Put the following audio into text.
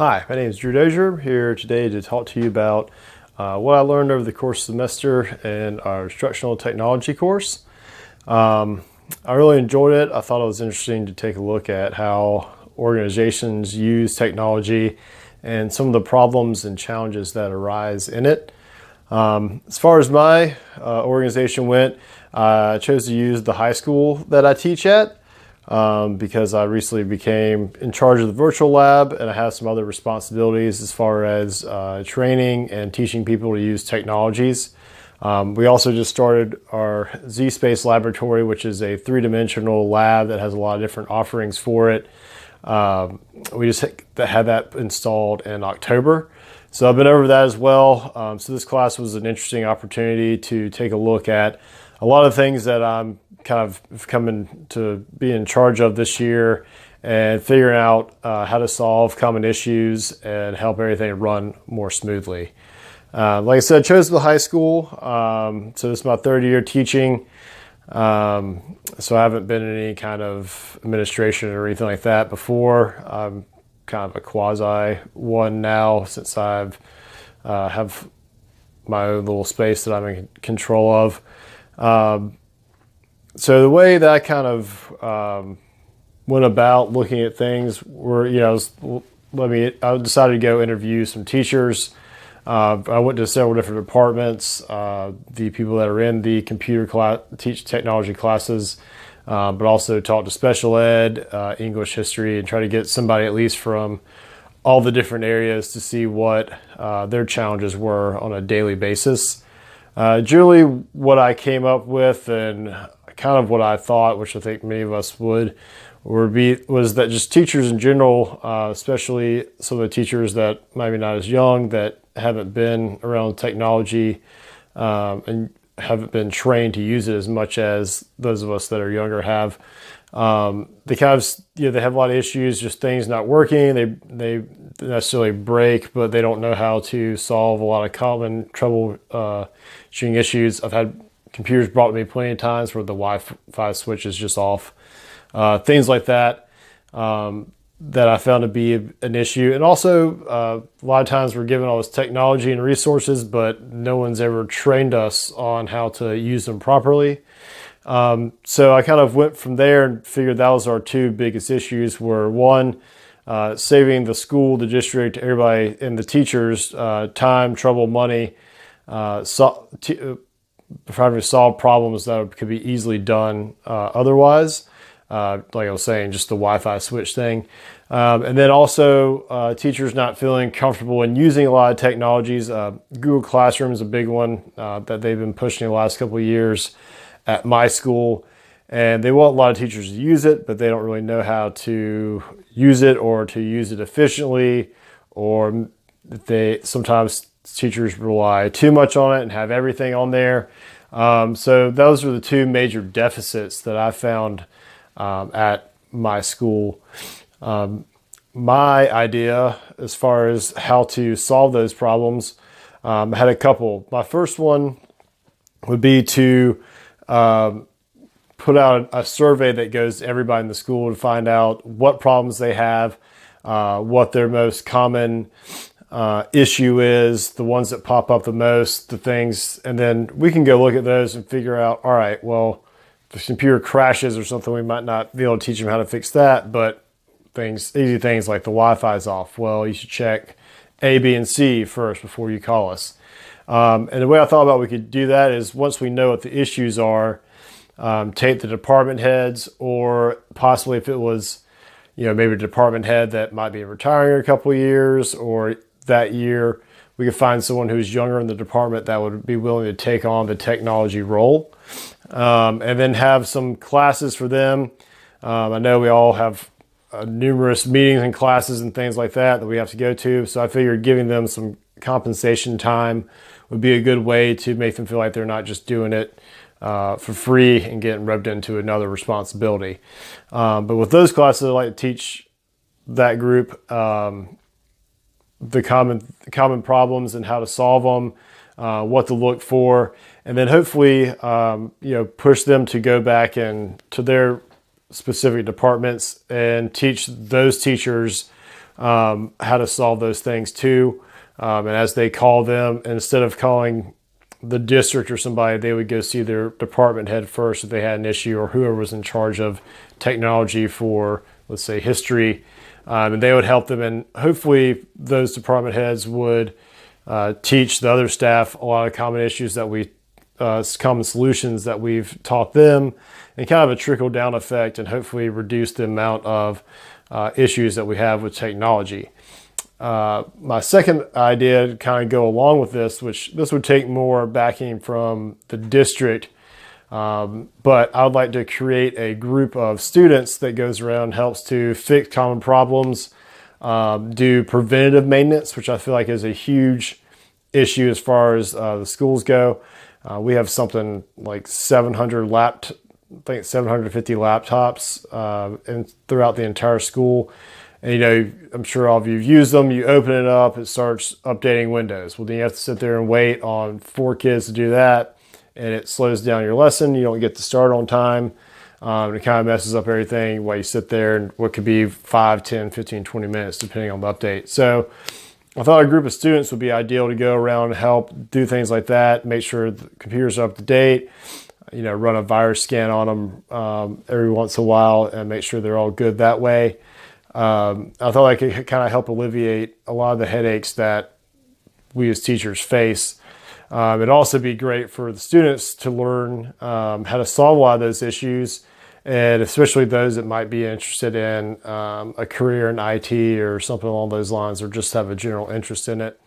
Hi, my name is Drew Dozier, here today to talk to you about what I learned over the course of the semester in our instructional technology course. I really enjoyed it. I thought it was interesting to take a look at how organizations use technology and some of the problems and challenges that arise in it. As far as my organization went, I chose to use the high school that I teach at. Because I recently became in charge of the virtual lab and I have some other responsibilities as far as training and teaching people to use technologies. We also just started our Z-Space laboratory, which is a three-dimensional lab that has a lot of different offerings for it. We just had that installed in October. So I've been over that as well. So this class was an interesting opportunity to take a look at a lot of things that I'm kind of coming to be in charge of this year and figuring out how to solve common issues and help everything run more smoothly. Like I said, I chose the high school. So this is my third year teaching. So I haven't been in any kind of administration or anything like that before. I'm kind of a quasi one now since I've have my own little space that I'm in control of. So the way that I kind of went about looking at things were, I decided to go interview some teachers. I went to several different departments, the people that are in the computer class, teach technology classes, but also talked to special ed, English, history, and try to get somebody at least from all the different areas to see what their challenges were on a daily basis. Generally, what I came up with and kind of what I thought, which I think many of us was that just teachers in general, especially some of the teachers that maybe not as young, that haven't been around technology and haven't been trained to use it as much as those of us that are younger have. They kind of, they have a lot of issues, just things not working. They necessarily break, but they don't know how to solve a lot of common troubleshooting issues. I've had computers brought to me plenty of times where the Wi-Fi switch is just off. Things like that, that I found to be an issue. And also, a lot of times we're given all this technology and resources, but no one's ever trained us on how to use them properly. So I kind of went from there and figured that was our two biggest issues were one, saving the school, the district, everybody, and the teachers time, trouble, money, trying to solve problems that could be easily done otherwise. Like I was saying, just the Wi-Fi switch thing. And then also teachers not feeling comfortable in using a lot of technologies. Google Classroom is a big one that they've been pushing the last couple of years at my school. And they want a lot of teachers to use it, but they don't really know how to use it or to use it efficiently, or sometimes teachers rely too much on it and have everything on there. So those are the two major deficits that I found at my school. My idea as far as how to solve those problems, I had a couple. My first one would be to put out a survey that goes to everybody in the school to find out what problems they have, what their most common issue is, the ones that pop up the most, the things, and then we can go look at those and figure out, all right, well, if the computer crashes or something, we might not be able to teach them how to fix that, but easy things like the Wi-Fi is off. Well, you should check A, B, and C first before you call us. And the way I thought about we could do that is once we know what the issues are, take the department heads, or possibly if it was, maybe a department head that might be retiring in a couple of years, or that year, we could find someone who's younger in the department that would be willing to take on the technology role. And then have some classes for them. I know we all have numerous meetings and classes and things like that we have to go to. So I figured giving them some compensation time would be a good way to make them feel like they're not just doing it for free and getting rubbed into another responsibility. But with those classes, I like to teach that group the common problems and how to solve them, what to look for, and then hopefully push them to go back and to their specific departments and teach those teachers how to solve those things too. And as they call them, instead of calling the district or somebody, they would go see their department head first if they had an issue, or whoever was in charge of technology for, let's say, history. And they would help them. And hopefully those department heads would teach the other staff a lot of common issues that common solutions that we've taught them, and kind of a trickle down effect, and hopefully reduce the amount of issues that we have with technology. My second idea to kind of go along with this, which this would take more backing from the district, but I would like to create a group of students that goes around and helps to fix common problems, do preventative maintenance, which I feel like is a huge issue as far as the schools go. We have something like 750 laptops throughout the entire school. And, I'm sure all of you have used them. You open it up, it starts updating Windows. Well, then you have to sit there and wait on 4 kids to do that, and it slows down your lesson. You don't get to start on time. It kind of messes up everything while you sit there, and what could be 5, 10, 15, 20 minutes, depending on the update. So I thought a group of students would be ideal to go around and help do things like that, make sure the computers are up to date, run a virus scan on them every once in a while, and make sure they're all good that way. I thought I could kind of help alleviate a lot of the headaches that we as teachers face. It'd also be great for the students to learn how to solve a lot of those issues, and especially those that might be interested in a career in IT or something along those lines, or just have a general interest in it.